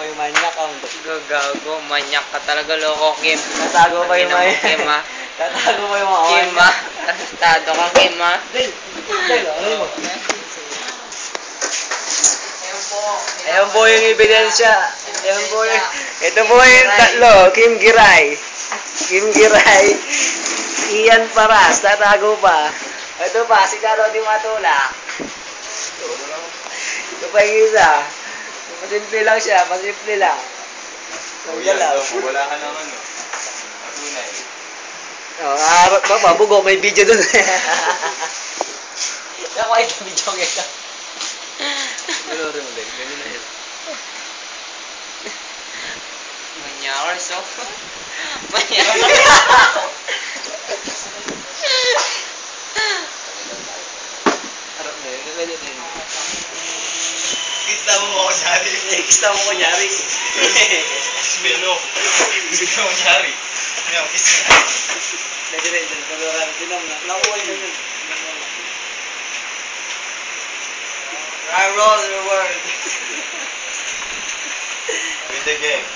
Yung manyak ang Gagago, manyak ka talaga, loko, Kim. tatago pa yung Ano mo, manyak. Kim, ha? Tatago pa yung mga Kim, ha? Tarantado ka, Kim, ha? Ano mo? Ayan po yung ebidensya. Ayan po yung... Ito po yung tatlo. Kim Giray. Kim Giray. Ian Paras. Tatago pa. Ito pa, si Daro Di Matula. Ito pa yung isa. Pasimple lang siya. Pasimple lang. Nanggalaw. Wala ka naman, no? Tunay. Bugo, may video dun. Nakuha yung video ng ito. Ganun mo din. Ganun na yun. Manyakar, so. Manyakar. Harap na yun. Ganun na yun. Kita mo ako kunyari. Kita mo kunyari. Smelo. Kita mo kunyari. Ngayon, kiss mo. Nag-read din. Pag-oran. Nakuha yun yun. I roll the world. With the game.